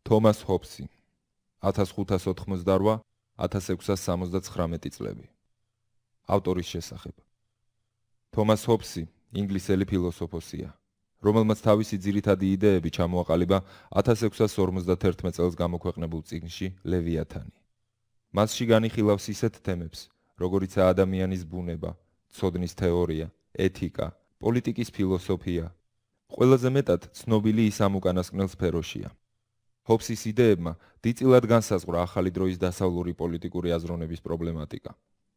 თომას ჰობსი 1588-1679 წლები. ავტორის შესახებ. თომას ჰობსი ინგლისელი ფილოსოფოსია, რომელმაც თავისი ძირითადი იდეები ჩამოაყალიბა 1651 წელს გამოქვეყნებულ წიგნში ლევიათანი. მასში განიხილავს ისეთ თემებს, როგორიცაა ადამიანის ბუნება, ცოდნის თეორია, ეთიკა, პოლიტიკის ფილოსოფია. ყველაზე მეტად ცნობილი ის ამ უკანასკნელ სფეროშია. ჰობსის იდეებმა დიდწილად განსაზღვრა ახალი დროის დასავლური პოლიტიკური აზროვნების პრობლემატიკა.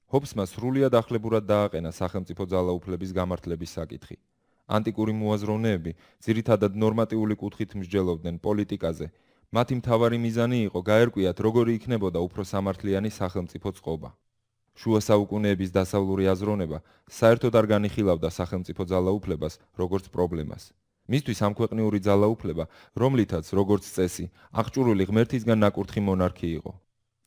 ჰობსმა სრულიად ახლებურად დააყენა სახელმწიფო ძალაუფლების გამართლების საკითხი. ანტიკური მოაზროვნეები ძირითადად ნორმატიული კუთხით მსჯელობდნენ პოლიტიკაზე. მათი მთავარი მიზანი იყო გაერკვიათ, როგორი იქნებოდა უფრო სამართლიანი სახელმწიფო წყობა. შუა საუკუნეების დასავლური აზროვნება საერთოდ არ განიხილავდა სახელმწიფო ძალაუფლებას როგორც პრობლემას. მისთვის ამქვეყნიური ძალაუფლება, რომლითაც, როგორც წესი, აღჭურვილი ღმერთისგან ნაკურთხი მონარქი იყო.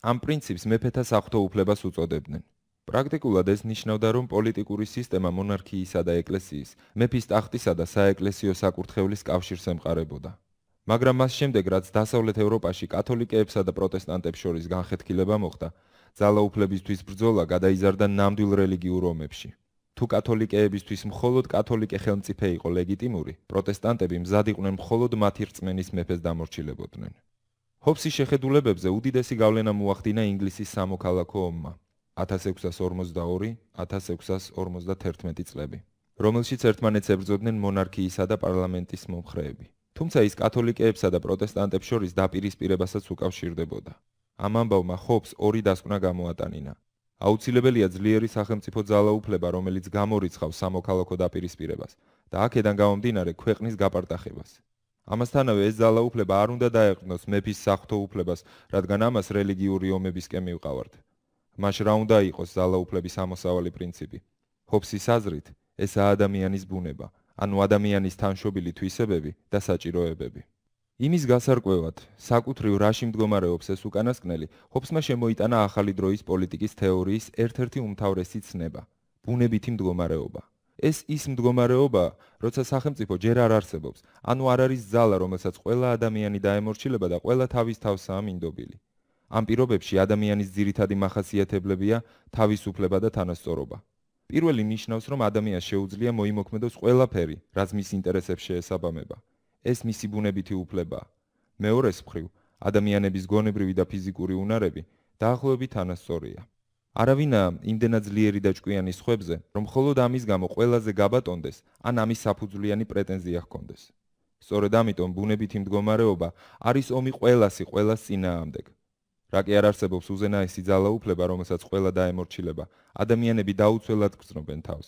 ამ პრინციპს მეფეთა საღვთო უფლებას უწოდებდნენ. პრაქტიკულად ეს ნიშნავდა, რომ პოლიტიკური სისტემა მონარქიისა და ეკლესიის, მეფის ტახტისა და საეკლესიო საკურთხევლის კავშირს ემყარებოდა. მაგრამ მას შემდეგ, რაც დასავლეთ ევროპაში კათოლიკეებსა და პროტესტანტებს შორის განხეთქილება მოხდა, ძალაუფლებისთვის ბრძოლა გადაიზარდა ნამდვილ რელიგიურ ომებში. თუ კათოლიკეებისთვის მხოლოდ კათოლიკე ხელმწიფე იყო ლეგიტიმური, პროტესტანტები მზად იყვნენ მხოლოდ მათი რწმენის მეფეს დამორჩილებოდნენ. ჰობსის შეხედულებებზე უდიდესი გავლენა მოახდინა ინგლისის სამოქალაქო ომმა 1642-1651 წლები, რომელშიც ერთმანეთს ებრძოდნენ მონარქიისა და პარლამენტის მომხრეები. თუმცა ის კათოლიკეებსა და პროტესტანტებს შორის დაპირისპირებასაც უკავშირდებოდა. ამ ამბავმა ჰობს ორი დასკვნა გამოატანინა. აუცილებელია ძლიერი სახელმწიფო ძალაუფლება, რომელიც გამორიცხავს სამოქალაქო დაპირისპირებას და აქედან გამომდინარე ქვეყნის გაპარტახებას. ამასთანავე ეს ძალაუფლება არ უნდა დაეყრდნოს მეფის საღვთო უფლებას, რადგან ამას რელიგიური ომებისკენ მივყავართ. მას რა უნდა იყოს ძალაუფლების ამოსავალი პრინციპი? ჰობსის აზრით, ესაა ადამიანის ბუნება, ანუ ადამიანის თანშობილი თვისებები და საჭიროებები. იმის გასარკვევად, საკუთრივ რაში მდგომარეობს ეს უკანასკნელი, ჰობსმა შემოიტანა ახალი დროის პოლიტიკის თეორიის ერთ-ერთი უმთავრესი ცნება – ბუნებითი მდგომარეობა. ეს ის მდგომარეობაა, როცა სახელმწიფო ჯერ არ არსებობს, ანუ არ არის ძალა, რომელსაც ყველა ადამიანი დაემორჩილება და ყველა თავის თავსაა მინდობილი. ამ პირობებში ადამიანის ძირითადი მახასიათებლებია თავისუფლება და თანასწორობა. პირველი ნიშნავს, რომ ადამიანს შეუძლია მოიმოქმედოს ყველაფერი, რაც მის ინტერესებს შეესაბამება. ეს მისი ბუნებითი უფლებაა. მეორეს მხრივ, ადამიანების გონებრივი და ფიზიკური უნარები დაახლოებით თანასწორია. არავინაა იმდენად ძლიერი და ჭკვიანი სხვებზე, რომ მხოლოდ ამის გამო ყველაზე გაბატონდეს, ან ამის საფუძვლიანი პრეტენზია ჰქონდეს. სწორედ ამიტომ ბუნებითი მდგომარეობა არის ომი ყველას წინააღმდეგ. რა კი არ არსებობს უზენაესი ძალაუფლება, რომელსაც ყველა დაემორჩილება, ადამიანები დაუცველად გრძნობენ თავს.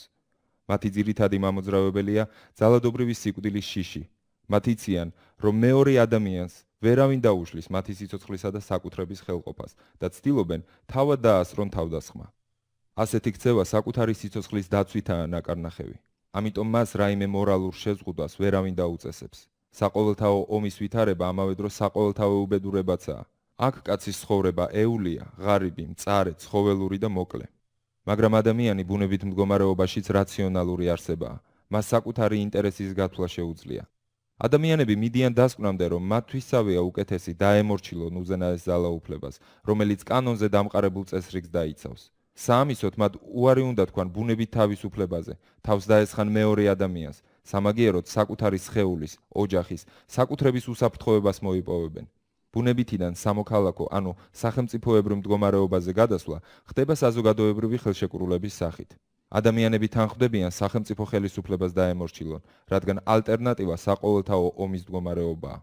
მათი ძირითადი მამოძრავებელია ძალადობრივი სიკვდილის შიში. მათ იციან, რომ მეორე ადამიანს ვერავინ დაუშლის მათი სიცოცხლისა და საკუთრების ხელყოფას და ცდილობენ თავად დაასრონ თავდასხმა. ასეთი ქცევა საკუთარი სიცოცხლის დაცვითაა ნაკარნახევი. ამიტომ მას რაიმე მორალურ შეზღუდვას ვერავინ დაუწესებს. საყოველთაო ომის ვითარება ამავე დროს საყოველთაო უბედურებაცაა. აქ კაცის ცხოვრება ეულია, ღარიბი, მწარე, ცხოველური და მოკლე. მაგრამ ადამიანი ბუნებით მდგომარეობაშიც რაციონალური არსებაა. მას საკუთარი ინტერესის გათვლა შეუძლია. ადამიანები მიდიან დასკვნამდე, რომ მათთვისავეა უკეთესი დაემორჩილონ უზენაეს ძალაუფლებას, რომელიც კანონზე დამყარებულ წესრიგს დაიცავს. საამისოდ მათ უარი უნდა თქვან ბუნებით თავისუფლებაზე, თავს დაესხან მეორე ადამიანს, სამაგიეროდ საკუთარი სხეულის, ოჯახის, საკუთრების უსაფრთხოებას მოიპოვებენ. ბუნებითიდან სამოქალაქო, ანუ სახელმწიფოებრივ მდგომარეობაზე გადასვლა ხდება საზოგადოებრივი ხელშეკრულების სახით. ადამიანები თანხმდებიან სახელმწიფო ხელისუფლებას დაემორჩილონ, რადგან ალტერნატივა საყოველთაო ომის მდგომარეობაა.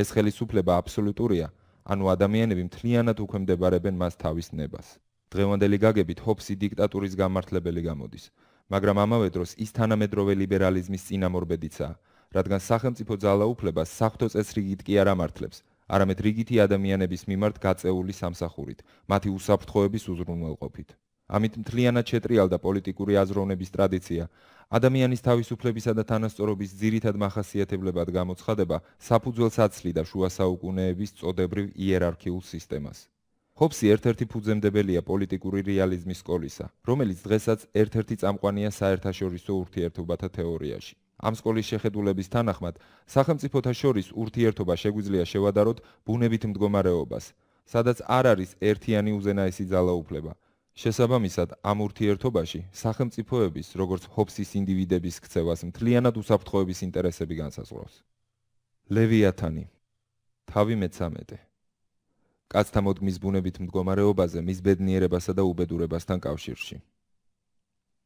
ეს ხელისუფლება აბსოლუტურია, ანუ ადამიანები მთლიანად უქვემდებარებენ მას თავის ნებას. დღევანდელი გაგებით ჰობსი დიქტატურის გამართლებელი გამოდის, მაგრამ ამავე დროს ის თანამედროვე ლიბერალიზმის წინამორბედიცაა, რადგან სახელმწიფო ძალაუფლებას საღვთო წესრიგით კი არ ამართლებს, არამედ რიგითი ადამიანების მიმართ გაწეული სამსახურით, მათი უსაფრთხოების უზრუნველყოფით. ამით მთლიანად შეტრიალდა პოლიტიკური აზროვნების ტრადიცია. ადამიანის თავისუფლებისა და თანასწორობის ძირითად მახასიათებლებად გამოცხადება საფუძველს აცლიდა შუა საუკუნეების წოდებრივ იერარქიულ სისტემას. ჰობსი ერთ-ერთი ფუძემდებელია პოლიტიკური რეალიზმის სკოლისა, რომელიც დღესაც ერთ-ერთი წამყვანია საერთაშორისო ურთიერთობათა თეორიაში. ამ სკოლის შეხედულების თანახმად, სახელმწიფოთა შორის ურთიერთობა შეგვიძლია შევადაროთ ბუნებით მდგომარეობას, სადაც არ არის ერთიანი უზენაესი ძალაუფლება. შესაბამისად, ამ ურთიერთობაში სახელმწიფოების, როგორც ჰობსის ინდივიდების ქცევას მთლიანად უსაფრთხოების ინტერესები განსაზღვრავს. ლევიათანი. თავი მე-13. კაცთა მოდგმის ბუნებით მდგომარეობაზე, მის ბედნიერებასა და უბედურებასთან კავშირში.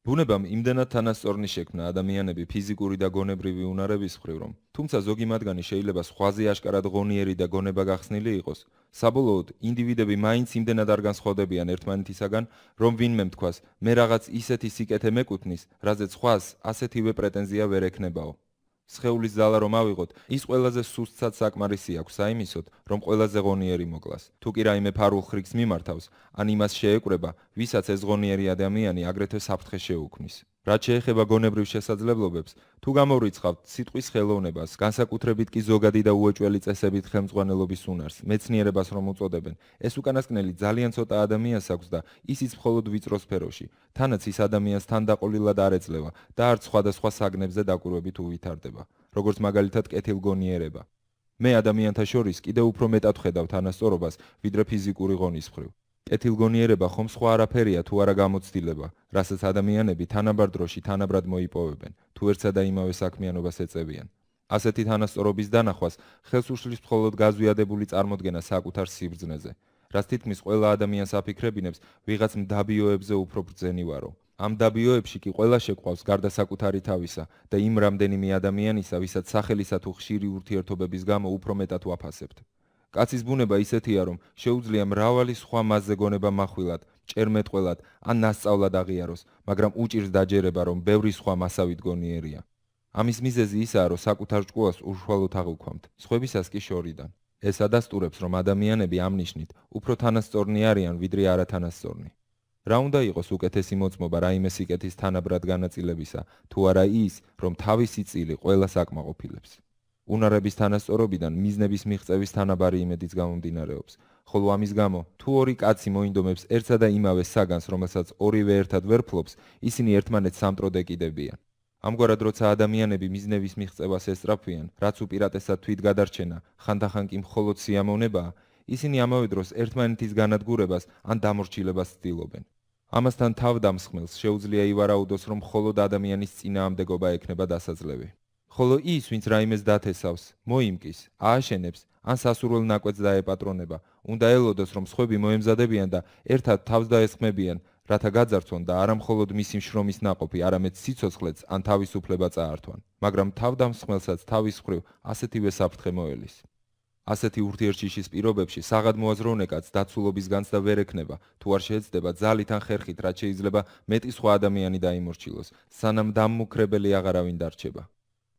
ბუნებამ იმდენად თანასწორნი შექმნა ადამიანები ფიზიკური და გონებრივი უნარების მხრივ, რომ თუმცა ზოგი მათგანი შეიძლება სხვაზე აშკარად ღონიერი და გონება გახსნილი იყოს, საბოლოოდ ინდივიდები მაინც იმდენად არ განსხვავდებიან ერთმანეთისაგან, რომ ვინმე თქვას, მე რაღაც ისეთი სიკეთე მეკუთვნის, რაზეც სხვას ასეთივე პრეტენზია ვერ ექნებაო. სხეულის ძალა რომ ავიღოთ, ის ყველაზე სუსტად საკმარისი აქვს საიმისოდ, რომ ყველაზე ღონიერი მოკლას. თუ კი რაიმე ფარულ ხრიგს მიმართავს, ან იმას შეეკვრება, ვისაც ეს ღონიერი ადამიანი აგრეთვე საფრთხე შეუქმნის. რაც შეეხება გონებრივ შესაძლებლობებს, თუ გამოვრიცხავთ სიტყვის ხელოვნებას, განსაკუთრებით კი ზოგადი და უეჭველი წესებით ხელმძღვანელობის უნარს, მეცნიერებას რომ უწოდებენ, ეს უკანასკნელი ძალიან ცოტა ადამიანს აქვს და ისიც მხოლოდ ვიწრო სფეროში. თანაც ის ადამიანს თანდაყოლილად არ ეძლევა და არც სხვადასხვა საგნებზე დაკვირვებით უვითარდება, როგორც მაგალითად კეთილგონიერება. მე ადამიანთა შორის კიდევ უფრო მეტად ვხედავ თანასწორობას, ვიდრე ფიზიკური ღონის მხრივ. კეთილგონიერება ხომ სხვა არაფერია თუ არა გამოცდილება, რასაც ადამიანები თანაბარ დროში თანაბრად მოიპოვებენ, თუ ერთსა და იმავე საქმიანობას ეწევიან. ასეთი თანასწორობის დანახვას ხელს უშლის მხოლოდ გაზვიადებული წარმოდგენა საკუთარ სიბრძნეზე, რაც თითქმის ყველა ადამიანს აფიქრებინებს ვიღაც მდაბიოებზე უფრო ბრძენი ვარო. ამ დაბიოებში კი ყველა შეყვავს გარდა საკუთარი თავისა და იმ რამდენიმე ადამიანისა, ვისაც სახელისა თუ ხშირი ურთიერთობების გამო უფრო მეტად ვაფასებთ. კაცის ბუნება ისეთია, რომ შეუძლია მრავალი სხვა მასზე გონება מחვილად, ჭერმეტყველად ან ნასწავლად აღიაროს, მაგრამ უჭირს დაჯერება, რომ ბევრი სხვა მასავით გონიერია. ამის მიზეზი ისაა, რომ საკუთარ ჭკუას უშუალოდ აღვქვამთ, სხვებისას კი შორიდან. ეს ადასტურებს, რომ ადამიანები ამ ნიშნით უფრო თანასწორნი არიან, ვიდრე არათანასწორნი. რა უნდა იყოს უკეთესი მოწმობა რაიმე სიკეთის თანაბრად განაწილებისა, თუ არა ის, რომ თავისი წილი ყველას აკმაყოფილებს. უნარების თანასწორობიდან მიზნების მიღწევის თანაბარი იმედიც გამომდინარეობს, ხოლო ამის გამო, თუ ორი კაცი მოინდომებს ერთსა და იმავე საგანს, რომელსაც ორივე ერთად ვერ ფლობს, ისინი ერთმანეთს სამტროდ ეკიდებიან. ამგვარად, როცა ადამიანები მიზნების მიღწევას ესწრაფვიან, რაც უპირატესად თვითგადარჩენა, ხანდახან კი მხოლოდ სიამოვნებაა, ისინი ამავე დროს ერთმანეთის განადგურებას ან დამორჩილებას ცდილობენ. ამასთან თავდამსხმელს შეუძლია ივარაუდოს, რომ მხოლოდ ადამიანის წინააღმდეგობა ექნება დასაძლევი. ხოლო ის, ვინც რაიმეს დათესავს, მოიმკის, ააშენებს, ან სასურველ ნაკვეთს დაეპატრონება, უნდა ელოდოს, რომ სხვები მოემზადებიან და ერთად თავს დაესხმებიან, რათა გაძარცვონ და არა მხოლოდ მისი შრომის ნაყოფი, არამედ სიცოცხლეც ან თავისუფლება წაართვან, მაგრამ თავდამსხმელსაც თავის მხრივ ასეთივე საფრთხე მოელის. ასეთი ურთიერთშიშის პირობებში საღად მოაზროვნე კაცს დაცულობის განცდა ვერ ექნება, თუ არ შეეცდება ძალით ან ხერხით, რაც შეიძლება მეტი სხვა ადამიანი დაიმორჩილოს, სანამ დამმუქრებელი აღარავინ დარჩება.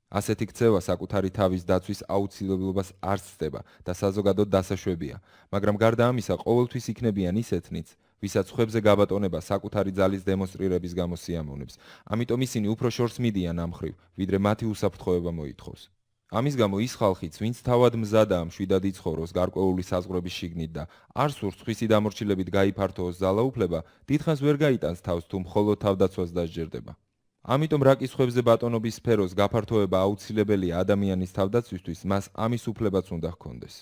ასეთი ქცევა საკუთარი თავის დაცვის აუცილებლობას არ ცდება და საზოგადოდ დასაშვებია, მაგრამ გარდა ამისა ყოველთვის იქნებიან ისეთნიც, ვისაც სხვებზე გაბატონება საკუთარი ძალის დემონსტრირების გამო სიამოვნებს, ამიტომ ისინი უფრო შორს მიდიან ამ მხრივ, ვიდრე მათი უსაფრთხოება მოითხოვს. ამის გამო ის ხალხიც, ვინც თავად მზადაა მშვიდად იცხოვროს გარკვეული საზღვრების შიგნით და არ სურს სხვისი დამორჩილებით გაიფართოოს ძალაუფლება, დიდხანს ვერ გაიტანს თავს თუ მხოლოდ თავდაცვას დასჯერდება. ამიტომ რაკის სხვებზე ბატონობის სფეროს გაფართოება აუცილებელია ადამიანის თავდაცვისთვის, მას ამის უფლებაც უნდა ჰქონდეს.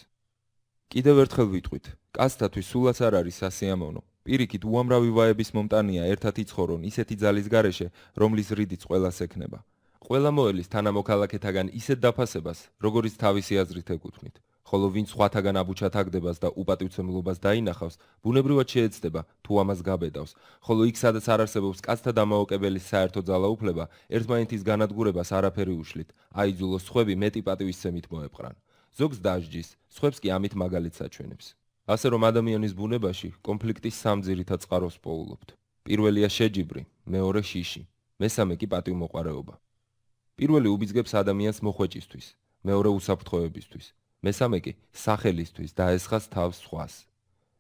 კიდევ ერთხელ ვიტყვით, კაცთათვის სულაც არ არის სასიამოვნო. პირიქით უამრავი ვაების მომტანია ერთად იცხოვრონ ისეთი ძალის გარეშე, რომლის რიდიც ყველას ექნება. ყველა მოელის თანამოქალაქეთაგან ისეთ დაფასებას, როგორიც თავისი აზრით ეკუთვნით. ხოლო ვინც სხვათაგან აბუჩათაგდებას და უპატივცემლობას დაინახავს, ბუნებრივად შეეცდება თუ ამას გაბედავს, ხოლო იქ სადაც არ არსებობს კაცთა დამაოკებელის საერთო ძალაუფლება, ერთმანეთის განადგურებას არაფერი უშლით, აიძულოს სხვები მეტი პატივისცემით მოეპყრან. ზოგს დასჯის, სხვებს კი ამით მაგალითს აჩვენებს. ასე რომ ადამიანის ბუნებაში კონფლიქტის სამ ძირითად წყაროს პოულობთ. პირველია შეჯიბრი, მეორე შიში, მესამე კი პატივმოყვარეობა. პირველი უბიძგებს ადამიანს მოხვეჭისთვის, მეორე უსაფრთხოებისთვის. მესამე კი სახელისთვის დაესხას თავს სხვას.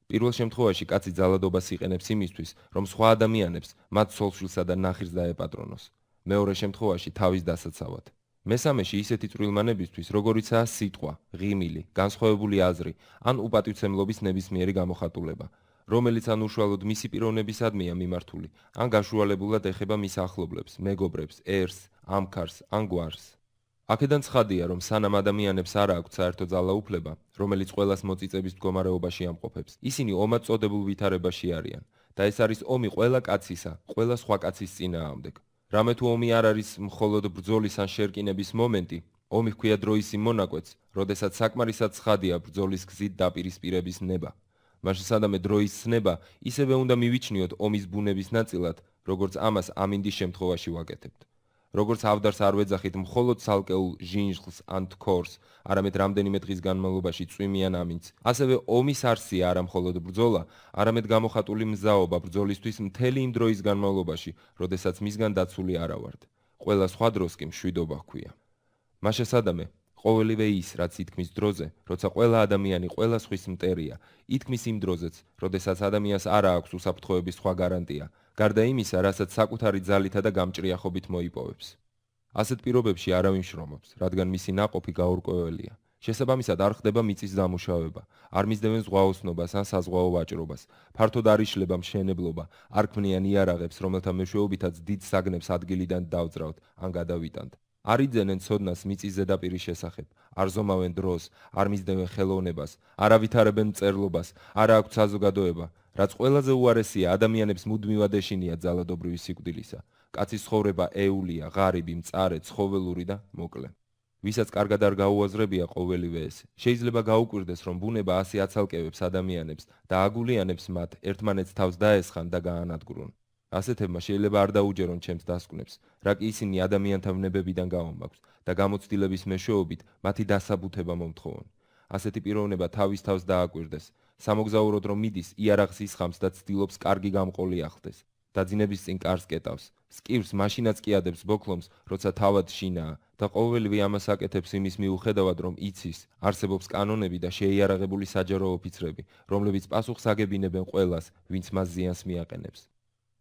პირველ შემთხვევაში კაცი ძალადობას იყენებს იმისთვის, რომ სხვა ადამიანებს მათ ცოლშვილსა და ნახირს დაეპატრონოს. მეორე შემთხვევაში თავის დასაცავად. მესამეში ისეთი წვრილმანებისთვის, როგორიცაა სიტყვა, ღიმილი, განსხვავებული აზრი ან უპატივცემლობის ნებისმიერი გამოხატულება. რომელიც ან უშუალოდ მისი პიროვნებისადმია მიმართული, ან გაშუალებულად ეხება მის ახლობლებს, მეგობრებს, ერს, ამქარს, ან გვარს. აქედან ცხადია, რომ სანამ ადამიანებს არ აქვთ საერთო ძალაუფლება, რომელიც ყველას მოწიწების მდგომარეობაში ამყოფებს, ისინი ომად წოდებულ ვითარებაში არიან და ეს არის ომი ყველა კაცისა, ყველა სხვა კაცის წინააღმდეგ. რამე თუ ომი არ არის მხოლოდ ბრძოლის ან შერკინების მომენტი, ომი ჰქვია დროის იმ მონაკვეთს, როდესაც საკმარისად ცხადია ბრძოლის გზით დაპირისპირების ნება. მაშინ სადამე დროის ცნება ისევე უნდა მივიჩნიოთ ომის ბუნების ნაწილად, როგორც ამას ამინდის შემთხვევაში ვაკეთებთ. როგორც ავდარს არ ვეძახით მხოლოდ ცალკეულ ჟინჟღლს ან თქორს, არამედ რამდენიმე დღის განმავლობაში წვიმიან ამინდს, ასევე ომის არსია არა მხოლოდ ბრძოლა, არამედ გამოხატული მზაობა ბრძოლისთვის მთელი იმ დროის განმავლობაში, როდესაც მისგან დაცული არა ვართ. ყველა სხვა დროს კი მშვიდობა ჰქვია. მაშინ სადამე ყოველივე ის, რაც ითქმის დროზე, როცა ყველა ადამიანი ყველა სხვის მტერია, ითქმის იმ დროზეც, როდესაც ადამიანს არ აქვს უსაფრთხოების სხვა გარანტია, გარდა იმისა, რასაც საკუთარი ძალითა და გამჭრიახობით მოიპოვებს. ასეთ პირობებში არავინ შრომობს, რადგან მისი ნაყოფი გაურკვეველია. შესაბამისად არ ხდება მიწის დამუშავება, არ მისდევენ ზღვაოსნობას ან საზღვაო ვაჭრობას, ფართოდ არ იშლება მშენებლობა, არ ქმნიან იარაღებს, რომელთა მეშვეობითაც დიდ საგნებს ადგილიდან დავძრავთ ან გადავიტანთ. არ იძენენ ცოდნას მიწის ზედაპირის შესახებ, არ ზომავენ დროს, არ მისდევენ ხელოვნებას, არ ავითარებენ მწერლობას, არ აქვთ საზოგადოება, რაც ყველაზე უარესია, ადამიანებს მუდმივად ეშინიათ ძალადობრივი სიკვდილისა. კაცის ცხოვრება ეულია, ღარიბი, მწარე, ცხოველური და მოკლე. ვისაც კარგად არ გაუაზრებია ყოველივე ეს, შეიძლება გაუკვირდეს, რომ ბუნება ასე აცალკევებს ადამიანებს და აგულიანებს მათ, ერთმანეთს თავს დაესხან და გაანადგურონ. ასეთებმა შეიძლება არ დაუჯერონ ჩემს დასკვნებს, რა კი ისინი ადამიანთა ვნებებიდან გაომაქვს და გამოცდილების მეშვეობით მათი დასაბუთება მომთხოვონ. ასეთი პიროვნება თავის თავს დააკვირდეს, სამოგზაუროდ რომ მიდის, იარაღს ისხამს და ცდილობს კარგი გამყოლი ახდეს. დაძინების წინ კარს კეტავს, სკივს მაშინაც კიადებს ბოქლომს, როცა თავად შინაა და ყოველივე ამას აკეთებს იმის მიუხედავად, რომ იცის, არსებობს კანონები და შეიარაღებული საჯარო ოფიცრები, რომლებიც პასუხს აგებინებენ ყველას, ვინც მას ზიანს მიაყენებს.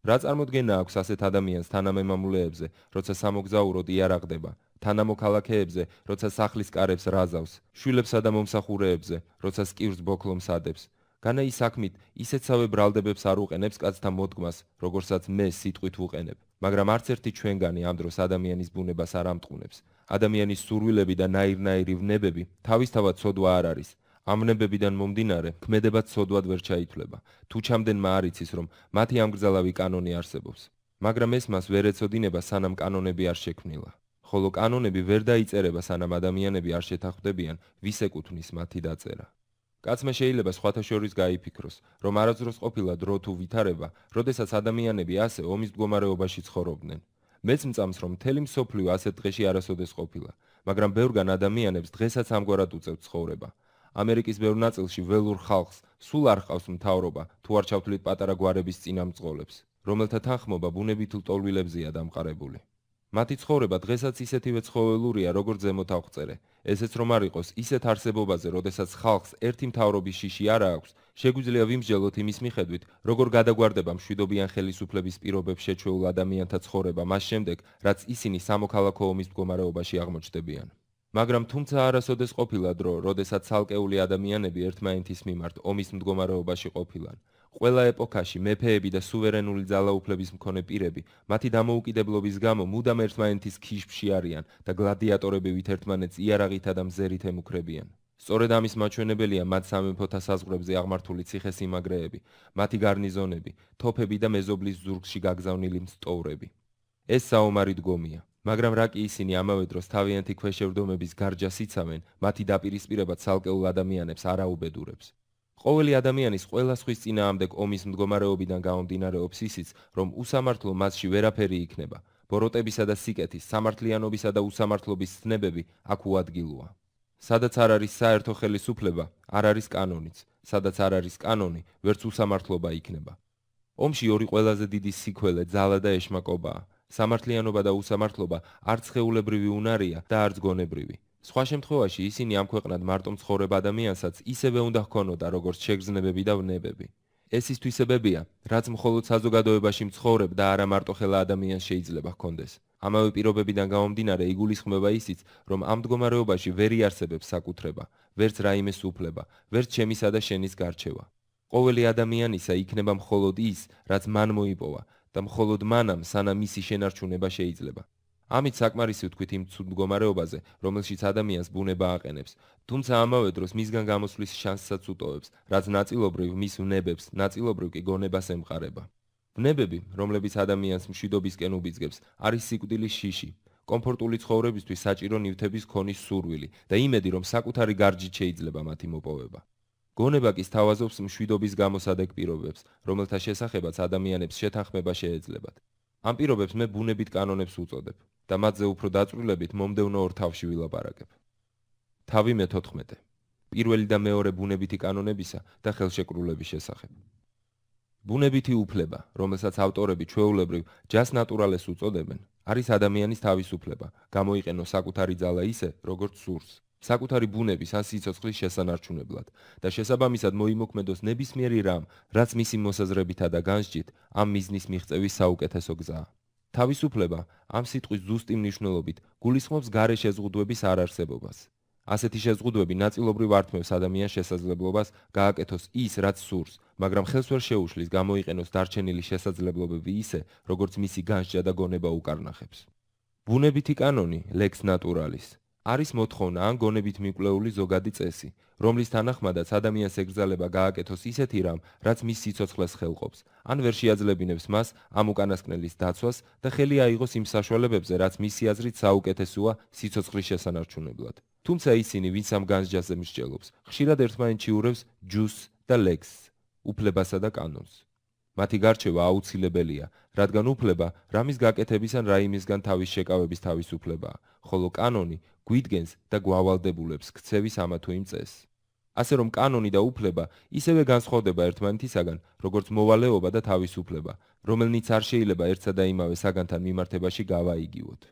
რა წარმოდგენა აქვს ასეთ ადამიანს თანამემამულეებზე, როცა სამოგზაუროდ იარაღდება, თანამოქალაქეებზე, როცა სახლის კარებს რაზავს, შვილებსა და მომსახურეებზე, როცა სკივს ბოქლომს ადებს. განა ის საქმით ისეთსავე ბრალდებებს არ უყენებს კაცთა მოდგმას, როგორცაც მე სიტყვით ვუყენებ, მაგრამ არც ერთი ჩვენგანი ამ დროს ადამიანის ბუნებას არ ამტყუნებს. ადამიანის სურვილები და ნაირ-ნაირი ვნებები თავისთავად ცოდვა არ არის. ამ ვნებებიდან მომდინარე, ქმედება ცოდვად ვერ ჩაითვლება, თუ ჩამდენმა არ იცის, რომ მათი ამგრძალავი კანონი არსებობს. მაგრამ ეს მას ვერ ეწოდინება, სანამ კანონები არ შექმნილა. ხოლო კანონები ვერ დაიწერება, სანამ ადამიანები არ შეთანხმდებიან, ვის ეკუთვნის მათი დაწერა. კაცმა შეიძლება სხვათა შორის გაიფიქროს, რომ არასდროს ყოფილა დრო თუ ვითარება, როდესაც ადამიანები ასე ომის მდგომარეობაში ცხოვრობდნენ. მეც მწამს, რომ მთელი მსოფლიო ასეთ დღეში არასოდეს ყოფილა, მაგრამ ბევრგან ადამიანებს დღესაც ამგვარად უწევთ ცხოვრება. ამერიკის ბევრ ნაწილში ველურ ხალხს სულ არ ჰყავს მთავრობა, თუ არ ჩავთვლით პატარა გვარების წინამძღოლებს, რომელთა თანხმობა ბუნებით ლტოლვილებზეა დამყარებული. მათი ცხოვრება დღესაც ისეთივე ცხოველურია, როგორც ზემოთ აღწერე. ესეც რომ არ იყოს ისეთ არსებობაზე, როდესაც ხალხს ერთი მთავრობის შიში არ აქვს, შეგვიძლია ვიმსჯელოთ იმის მიხედვით, როგორ გადაგვარდება მშვიდობიან ხელისუფლების პირობებს შეჩვეულ ადამიანთა ცხოვრება მას შემდეგ, რაც ისინი სამოქალაქო ომის მდგომარეობაში აღმოჩნდებიან. მაგრამ თუმცა არასოდეს ყოფილა დრო, როდესაც ცალკეული ადამიანები ერთმანეთის მიმართ ომის მდგომარეობაში ყოფილან. ყველა ეპოქაში მეფეები და სუვერენული ძალაუფლების მქონე პირები მათი დამოუკიდებლობის გამო მუდამ ერთმანეთის ქიშში არიან და გლადიატორები ერთმანეთს იარაღითა და მზერით ემუქრებიან. სწორედ ამის მაჩვენებელია მათ სამეფოთა საზღვრებზე აღმართული ციხესიმაგრეები, მათი გარნიზონები, თოფები და მეზობლის ზურგში გაგზავნილი მსტოვრები. ეს საომარი დგომია. მაგრამ რა კი ისინი ამავე დროს თავიანთი ქვეშევრდომების გარჯას იცავენ, მათი დაპირისპირება ცალკეულ ადამიანებს არ აუბედურებს. ყოველი ადამიანის ყველა სხვის წინააღმდეგ ომის მდგომარეობიდან გამომდინარეობს ისიც, რომ უსამართლო მასში ვერაფერი იქნება. ბოროტებისა და სიკეთის, სამართლიანობისა და უსამართლობის ცნებები აქ უადგილოა. სადაც არ არის საერთო ხელისუფლება, არ არის კანონიც, სადაც არ არის კანონი, ვერც უსამართლობა იქნება. ომში ორი ყველაზე დიდი სიქველე ძალა და ეშმაკობაა. სამართლიანობა და უსამართლობა არც ხეულებრივი უნარია და არც გონებრივი. სხვა შემთხვევაში ისინი ამ ქვეყნად მარტო მცხოვრებ ადამიანსაც ისევე უნდა ჰქონოდა, როგორც შეგრძნებები და ვნებები. ეს ის თვისებებია, რაც მხოლოდ საზოგადოებაში მცხოვრებ და არა მარტო ხელა ადამიანს შეიძლება ჰქონდეს. ამავე პირობებიდან გამომდინარე იგულისხმება ისიც, რომ ამ მდგომარეობაში ვერ იარსებებს საკუთრება, ვერც რაიმე სუფლება, ვერც ჩემისა და შენის გარჩევა. ყოველი ადამიანისა იქნება მხოლოდ ის, რაც მან მოიპოვა და მხოლოდ მანამ სანამ მისი შენარჩუნება შეიძლება. ამით საკმარისი ვთქვით იმ ცუდ მდგომარეობაზე, რომელშიც ადამიანს ბუნება აყენებს, თუმცა ამავე დროს მისგან გამოსვლის შანსსაც უტოვებს, რაც ნაწილობრივ მის ვნებებს, ნაწილობრივ კი გონებას ემყარება. ვნებები, რომლებიც ადამიანს მშვიდობისკენ უბიძგებს, არის სიკვდილის შიში, კომფორტული ცხოვრებისთვის საჭირო ნივთების ქონის სურვილი და იმედი, რომ საკუთარი გარჯით შეიძლება მათი მოპოვება. გონება კი სთავაზობს მშვიდობის გამოსადეგ პირობებს, რომელთა შესახებაც ადამიანებს შეთანხმება შეეძლებათ. ამ პირობებს მე ბუნებით კანონებს უწოდებ და მათზე უფრო დაწვრილებით მომდევნო ორ თავში ვილაპარაკებ. თავი მე-14. პირველი და მეორე ბუნებითი კანონებისა და ხელშეკრულების შესახებ. ბუნებითი უფლება, რომელსაც ავტორები ჩვეულებრივ ჯას ნატურალეს უწოდებენ, არის ადამიანის თავისუფლება, გამოიყენოს საკუთარი ძალა ისე, როგორც სურს, საკუთარი ბუნების ან სიცოცხლის შესანარჩუნებლად და შესაბამისად მოიმოქმედოს ნებისმიერი რამ, რაც მისი მოსაზრებითა და განსჯით ამ მიზნის მიღწევის საუკეთესო გზაა. თავისუფლება ამ სიტყვის ზუსტი მნიშვნელობით გულისხმობს გარე შეზღუდვების არარსებობას. ასეთი შეზღუდვები ნაწილობრივ ართმევს ადამიანს შესაძლებლობას გააკეთოს ის, რაც სურს, მაგრამ ხელს ვერ შეუშლის გამოიყენოს დარჩენილი შესაძლებლობები ისე, როგორც მისი განსჯა და გონება უკარნახებს. ბუნებითი კანონი, lex naturalis, არის მოთხოვნა ან გონებით მიკვლეული ზოგადი წესი, რომლის თანახმადაც ადამიანს ეკრძალება გააკეთოს ისეთი რამ, რაც მის სიცოცხლეს ხელყოფს, ან ვერ შეაძლებინებს მას ამ უკანასკნელის დაცვას და ხელი აიღოს იმ საშუალებებზე, რაც მისი აზრით საუკეთესოა სიცოცხლის შესანარჩუნებლად. თუმცა ისინი, ვინც ამ განსჯაზე მსჯელობს, ხშირად ერთმანეთში ურევს ჯუსს და ლექსს, უფლებასა და კანონს. მათი გარჩევა აუცილებელია, რადგან უფლება რამის გაკეთების ან რაიმისგან თავის შეკავების თავისუფლებაა, ხოლო კანონი გვიდგენს და გვავალდებულებს ქცევის ამა თუ იმ წესს. ასე რომ კანონი და უფლება ისევე განსხვავდება ერთმანეთისაგან, როგორც მოვალეობა და თავისუფლება, რომელნიც არ შეიძლება ერთსა და იმავე საგანთან მიმართებაში გავაიგივოთ.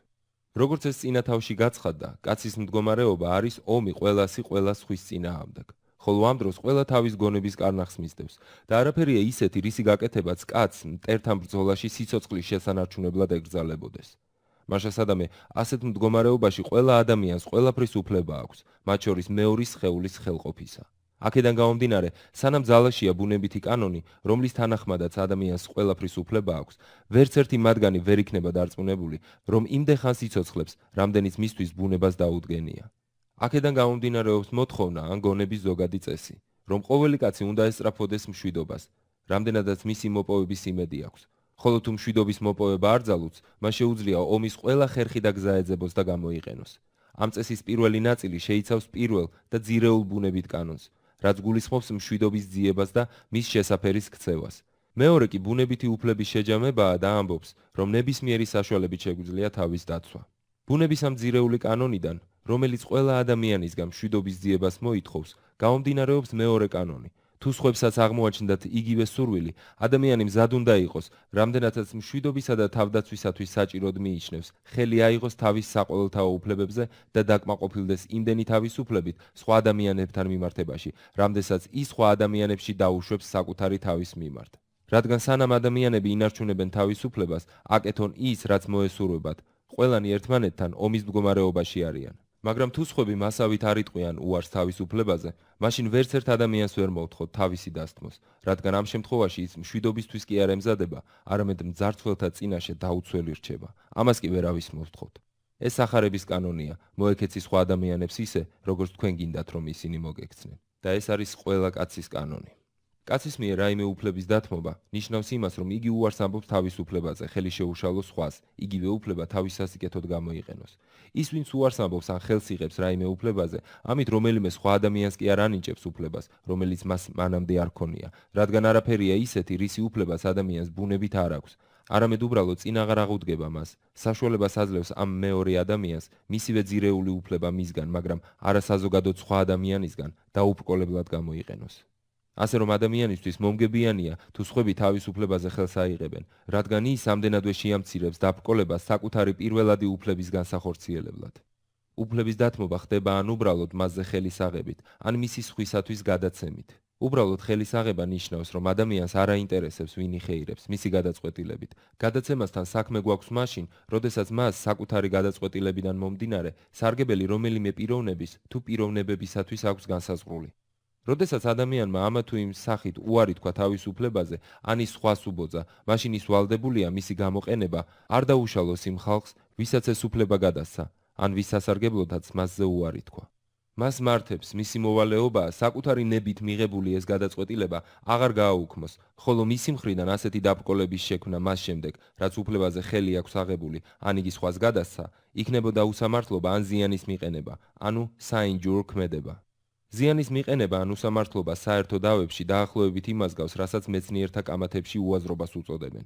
როგორც ეს წინა თავში გაცხადდა, კაცის მდგომარეობა არის ომი ყველასი ყველა სხვის წინააღმდეგ, ხოლო ამ დროს ყველა თავის გონების კარნახს მისდევს და არაფერია ისეთი, რისი გაკეთებაც კაცს მტერთან ბრძოლაში სიცოცხლის შესანარჩუნებლად ეკრძალებოდეს. მაშასადამე, ასეთ მდგომარეობაში ყველა ადამიანს ყველაფრის უფლება აქვს, მათ შორის მეორის სხეულის ხელყოფისა. აქედან გამომდინარე, სანამ ძალაშია ბუნებითი კანონი, რომლის თანახმადაც ადამიანს ყველაფრის უფლება აქვს, ვერც ერთი მათგანი ვერ იქნება დარწმუნებული, რომ იმდეხან სიცოცხლებს, რამდენიც მისთვის ბუნებას დაუდგენია. აქედან გამომდინარეობს მოთხოვნა ან გონების ზოგადი წესი, რომ ყოველი კაცი უნდა ესწრაფოდეს მშვიდობას, რამდენადაც მისი მოპოვების იმედი აქვს. ხოლო თუ მშვიდობის მოპოვება არ ძალუძს, მას შეუძლია ომის ყველა ხერხი და გზა ეძებოს და გამოიყენოს. ამ წესის პირველი ნაწილი შეიცავს პირველ და ძირეულ ბუნებით კანონს, რაც გულისხმობს მშვიდობის ძიებას და მის შესაფერის ქცევას. მეორე კი ბუნებითი უფლების შეჯამებაა და ამბობს, რომ ნებისმიერი საშუალებით შეგვიძლია თავის დაცვა. ბუნების ამ ძირეული კანონიდან, რომელიც ყველა ადამიანისგან მშვიდობის ძიებას მოითხოვს, გამომდინარეობს მეორე კანონი. თუ სხვებსაც აღმოაჩნდათ იგივე სურვილი, ადამიანი მზად უნდა იყოს, რამდენადაც მშვიდობისა და თავდაცვისათვის საჭიროდ მიიჩნევს, ხელი აიღოს თავის საყოველთაო უფლებებზე და დაკმაყოფილდეს იმდენი თავისუფლებით სხვა ადამიანებთან მიმართებაში, რამდენსაც ის სხვა ადამიანებში დაუშვებს საკუთარი თავის მიმართ. რადგან სანამ ადამიანები ინარჩუნებენ თავისუფლებას, აკეთონ ის, რაც მოესურვებათ, ყველანი ერთმანეთთან ომის მდგომარეობაში არიან. მაგრამ თუ სხვები მასავით არ იტყვიან უარს თავისუფლებაზე, მაშინ ვერც ერთ ადამიანს ვერ მოვთხოვთ თავისი დასთმოს, რადგან ამ შემთხვევაში ის მშვიდობისთვის კი არ ემზადება, არამედ მძარცველთა წინაშე დაუცველი რჩება. ამას კი ვერავის მოვთხოვთ. ეს სახარების კანონია, მოეკეცი სხვა ადამიანებს ისე, როგორც თქვენ გინდათ, რომ ისინი მოგექცნენ. და ეს არის ყველა კაცის კანონი. კაცის მიერ რაიმე უფლების დათმობა ნიშნავს იმას, რომ იგი უარს ამბობს თავისუფლებაზე, ხელი შეუშალოს სხვას, იგივე უფლება თავის სასიკეთოდ გამოიყენოს. ის, ვინც უარს ამბობს ან ხელს იღებს რაიმე უფლებაზე, ამით რომელიმე სხვა ადამიანს კი არ ანიჭებს უფლებას, რომელიც მას მანამდე არ ქონია, რადგან არაფერია ისეთი, რისი უფლებას ადამიანს ბუნებით არ აქვს. არამედ უბრალოდ წინ აღარ აღუდგება მას, საშუალებას აძლევს ამ მეორე ადამიანს მისივე ძირეული უფლება მისგან, მაგრამ არა საზოგადოდ სხვა ადამიანისგან დაუბრკოლებლად გამოიყენოს. ასე რომ ადამიანისთვის მომგებიანია, თუ სხვები თავისუფლებაზე ხელს აიღებენ, რადგან ის ამდენადვე შეამცირებს დაბრკოლებას საკუთარი პირველადი უფლების განსახორციელებლად. უფლების დათმობა ხდება ან უბრალოდ მასზე ხელის აღებით, ან მისი სხვისათვის გადაცემით. უბრალოდ ხელის აღება ნიშნავს, რომ ადამიანს არ აინტერესებს ვინ იხეირებს მისი გადაწყვეტილებით. გადაცემასთან საქმე გვაქვს მაშინ, როდესაც მას საკუთარი გადაწყვეტილებიდან მომდინარე, სარგებელი რომელიმე პიროვნების თუ პიროვნებებისათვის აქვს განსაზღვრული. როდესაც ადამიანმა ამა თუ იმ სახით უარი თქვა თავისუფლებაზე, ან ის სხვას უბოძა, მაშინ ის ვალდებულია მისი გამოყენება არ დაუშალოს იმ ხალხს, ვისაც ეს უფლება გადასცა, ან ვის სასარგებლოდაც მასზე უარი თქვა. მას მართებს მისი მოვალეობაა საკუთარი ნებით მიღებული ეს გადაწყვეტილება აღარ გააუქმოს, ხოლო მისი მხრიდან ასეთი დაბრკოლების შექმნა მას შემდეგ, რაც უფლებაზე ხელი აქვს აღებული, ან იგი სხვას გადასცა, იქნებოდა უსამართლობა ან ზიანის მიყენება, ანუ საინჯურო ქმედება. ზიანის მიყენება ან უსამართლობა საერთო დავებში დაახლოებით იმას გავს, რასაც მეცნიერთა კამათებში უაზრობას უწოდებენ.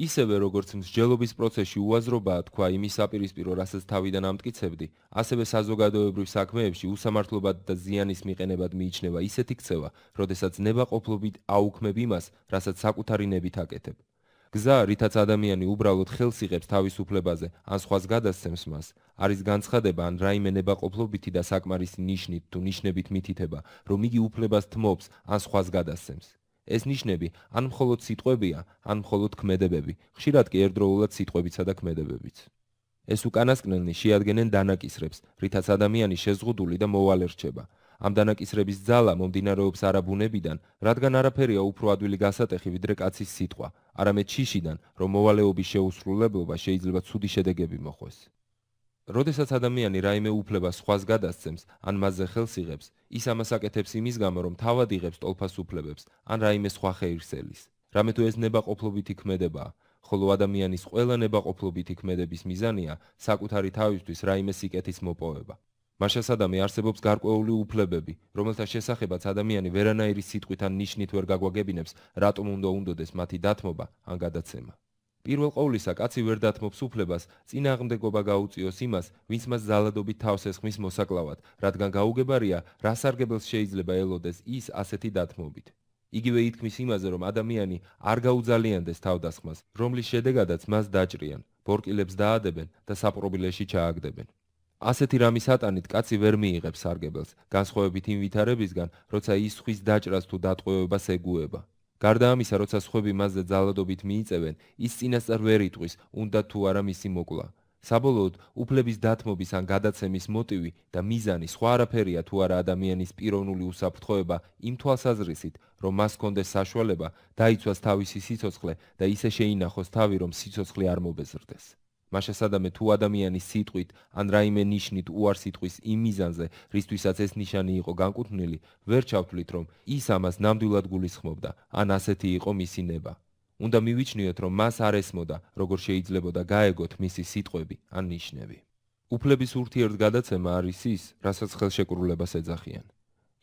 ისევე როგორც მსჯელობის პროცესში უაზრობაა თქვა იმის საპირისპირო, რასაც თავიდან ამტკიცებდი, ასევე საზოგადოებრივ საქმეებში უსამართლობად და ზიანის მიყენებად მიიჩნევა ისეთი ქცევა, როდესაც ნებაყოფლობით აუქმებ იმას, რასაც საკუთარი ნებით აკეთებ. გზა, რითაც ადამიანი უბრალოდ ხელს იღებს თავისუფლებაზე, ან სხვას გადასცემს მას, არის განცხადება ან რაიმე ნებაყოფლობითი და საკმარისი ნიშნით თუ ნიშნებით მითითება, რომ იგი უფლებას თმობს ან სხვას გადასცემს. ეს ნიშნები ან მხოლოდ სიტყვებია, ან მხოლოდ ქმედებები, ხშირად კი ერთდროულად სიტყვებიცა და ქმედებებიც. ეს უკანასკნელნი შეადგენენ დანაკისრებს, რითაც ადამიანი შეზღუდული და მოვალე რჩება. ამ დანაკისრების ძალა მომდინარეობს არა ბუნებიდან, რადგან არაფერია უფრო ადვილი გასატეხი ვიდრე კაცის სიტყვა, არამედ შიშიდან, რომ მოვალეობის შეუსრულებლობა შეიძლება ცუდი შედეგები მოხვეს. როდესაც ადამიანი რაიმე უფლებას სხვას გადასცემს, ან მასზე ხელს იღებს, ის ამას აკეთებს იმის გამო, რომ თავად იღებს ტოლფას უფლებებს, ან რაიმე სხვა ხეირს ელის. რამე თუ ეს ნებაყოფლობითი ქმედებაა, ხოლო ადამიანის ყველა ნებაყოფლობითი ქმედების მიზანია საკუთარი თავისთვის რაიმე სიკეთის მოპოვება. მას შესადამი არსებობს გარკვეული უფლებები, რომელთა შესახებაც ადამიანი ვერანაირი სიტყვით ან ნიშნით ვერ გაგვაგებინებს, რატომ უნდა უნდოდეს მათი დათმობა ან გადაცემა. პირველ ყოვლისა, კაცი ვერ დათმობს უფლებას, წინააღმდეგობა გაუწიოს იმას, ვინც მას ძალადობით თავს ესხმის მოსაკლავად, რადგან გაუგებარია, რა სარგებელს შეიძლება ელოდეს ის ასეთი დათმობით. იგივე ითქმის იმაზე, რომ ადამიანი არ გაუძალიანდეს თავდასხმას, რომლის შედეგადაც მას დაჭრიან, ბორკილებს დაადებენ და საპყრობილეში ჩააგდებენ. ასეთი რამის ატანით კაცი ვერ მიიღებს სარგებელს, განსხვავებით იმ ვითარებისგან, როცა ის სხვის დაჭრას თუ დატყვევებას ეგუება. გარდა ამისა, როცა სხვები მასზე ძალადობით მიიწევენ, ის წინასწარ ვერ იტყვის, უნდა თუ არა მისი მოკლა. საბოლოოდ, უფლების დათმობის ან გადაცემის მოტივი და მიზანი სხვა არაფერია თუ არა ადამიანის პიროვნული უსაფრთხოება იმ თვალსაზრისით, რომ მას ჰქონდეს საშუალება დაიცვას თავისი სიცოცხლე და ისე შეინახოს თავი, რომ სიცოცხლე არ მობეზრდეს. მას შესადამე თუ ადამიანის სიტყვით ან რაიმე ნიშნით უარს იტყვის იმ მიზანზე, რისთვისაც ეს ნიშანი იყო განკუთვნილი, ვერ ჩავთვლით, რომ ის ამას ნამდვილად გულისხმობდა, ან ასეთი იყო მისი ნება. უნდა მივიჩნიოთ, რომ მას არ ესმოდა, როგორ შეიძლებოდა გაეგოთ მისი სიტყვები ან ნიშნები. უფლების ურთიერთგადაცემა არის ის, რასაც ხელშეკრულებას ეძახიან.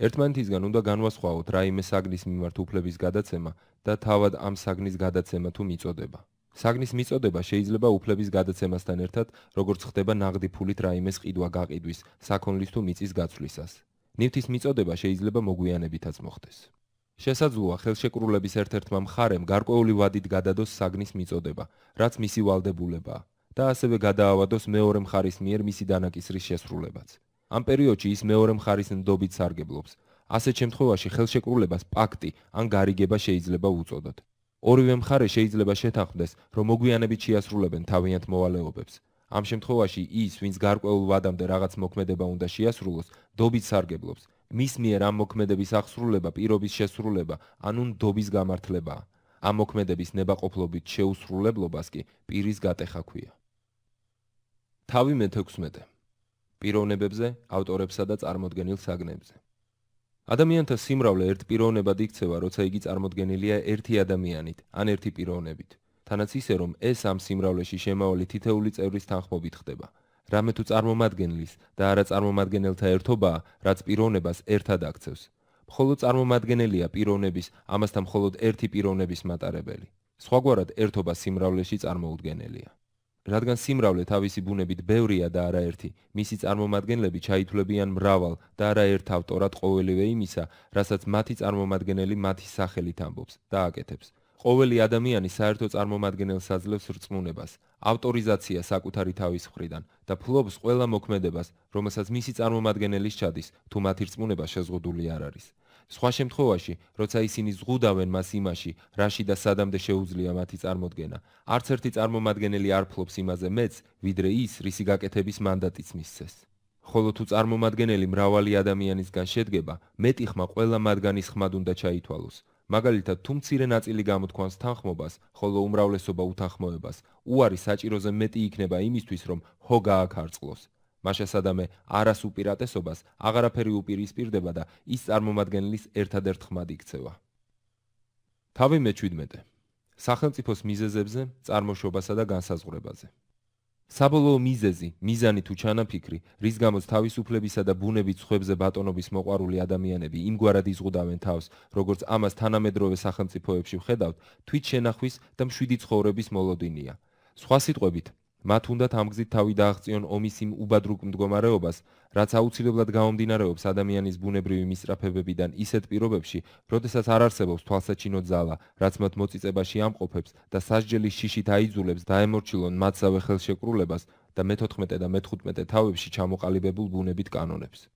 ერთმანეთისგან უნდა განვასხვაოთ რაიმე საგნის მიმართ უფლების გადაცემა და თავად ამ საგნის გადაცემა თუ მიწოდება. საგნის მიწოდება შეიძლება უფლების გადაცემასთან ერთად, როგორც ხდება ნაღდი ფულით რაიმეს ყიდვა-გაყიდვის, საქონლის თუ მიწის გაცვლისას. ნივთის მიწოდება შეიძლება მოგვიანებითაც მოხდეს. შესაძლოა ხელშეკრულების ერთ-ერთმა მხარემ გარკვეული ვადით გადადოს საგნის მიწოდება, რაც მისი ვალდებულებაა, და ასევე გადაავადოს მეორე მხარის მიერ მისი დანაკისრის შესრულებაც. ამ პერიოდში ის მეორე მხარის ნდობით სარგებლობს. ასეთ შემთხვევაში ხელშეკრულებას პაქტი ან გარიგება შეიძლება უწოდოთ. ორივე მხარე შეიძლება შეთანხმდეს, რომ მოგვიანებით შეასრულებენ თავიანთ მოვალეობებს. ამ შემთხვევაში ის, ვინც გარკვეულ ვადამდე რაღაც მოქმედება უნდა შეასრულოს, ნდობით სარგებლობს. მის მიერ ამ მოქმედების აღსრულება პირობის შესრულება, ანუ ნდობის გამართლებაა. ამ მოქმედების ნებაყოფლობით შეუსრულებლობას კი პირის გატეხა ჰქვია. თავი მე-16. პიროვნებებზე, ავტორებსა და წარმოდგენილ საგნებზე. ადამიანთა სიმრავლე ერთ პიროვნებად იქცევა, როცა იგი წარმოდგენილია ერთი ადამიანით, ან ერთი პიროვნებით. თანაც ისე, რომ ეს ამ სიმრავლეში შემავალი თითეული წევრის თანხმობით ხდება. რამე თუ წარმომადგენლის და არა წარმომადგენელთა ერთობაა, რაც პიროვნებას ერთად აქცევს. მხოლოდ წარმომადგენელია პიროვნების, ამასთან მხოლოდ ერთი პიროვნების მატარებელი. სხვაგვარად ერთობა სიმრავლეში წარმოუდგენელია. რადგან სიმრავლე თავისი ბუნებით ბევრია და არა ერთი, მისი წარმომადგენლები ჩაითვლებიან მრავალ და არა ერთ ავტორად ყოველივე იმისა, რასაც მათი წარმომადგენელი მათი სახელით ამბობს და აკეთებს. ყოველი ადამიანი საერთო წარმომადგენელს აძლევს რწმუნებას, ავტორიზაცია საკუთარი თავის მხრიდან და ფლობს ყველა მოქმედებას, რომელსაც მისი წარმომადგენელი სჩადის, თუ მათი რწმუნება შეზღუდული არ არის. სხვა შემთხვევაში, როცა ისინი ზღუდავენ მას იმაში, რაში და სადამდე შეუძლია მათი წარმოდგენა, არც ერთი წარმომადგენელი არ ფლობს იმაზე მეც, ვიდრე ის, რისი გაკეთების მანდატიც მისცეს. ხოლო თუ წარმომადგენელი მრავალი ადამიანისგან შედგება, მეტი ხმა ყველა მათგანის ხმად უნდა ჩაითვალოს. მაგალითად, თუ მცირე ნაწილი გამოთქვამს თანხმობას, ხოლო უმრავლესობა უთანხმოებას, უარი საჭიროზე მეტი იქნება იმისთვის, რომ ჰო გააქარწყლოს. მაშა სადამე არას უპირატესობას აღარაფერი უპირისპირდება და ის წარმომადგენლის ერთადერთ ხმად იქცევა. თავი მე-17. სახელმწიფოს მიზეზებზე, წარმოშობასა და განსაზღვრებაზე. საბოლოო მიზეზი, მიზანი თუ ჩანაფიქრი, რის გამოც თავისუფლებისა და ბუნების სხვებზე ბატონობის მოყვარული ადამიანები იმგვარად იზღუდავენ თავს, როგორც ამას თანამედროვე სახელმწიფოებში ვხედავთ, თვით შენახვის და მშვიდი ცხოვრების მოლოდინია. სხვა სიტყვებით, მათ უნდათ ამ გზით თავი დააღწიონ ომის იმ უბადრუკ მდგომარეობას, რაც აუცილებლად გამომდინარეობს ადამიანის ბუნებრივი მისწრაფებებიდან ისეთ პირობებში, როდესაც არ არსებობს თვალსაჩინო ძალა, რაც მათ მოწიწებაში ამყოფებს და სასჯელის შიშით აიძულებს დაემორჩილონ მათსავე ხელშეკრულებას და მე-14 და მე-15 თავებში ჩამოყალიბებულ ბუნებით კანონებს.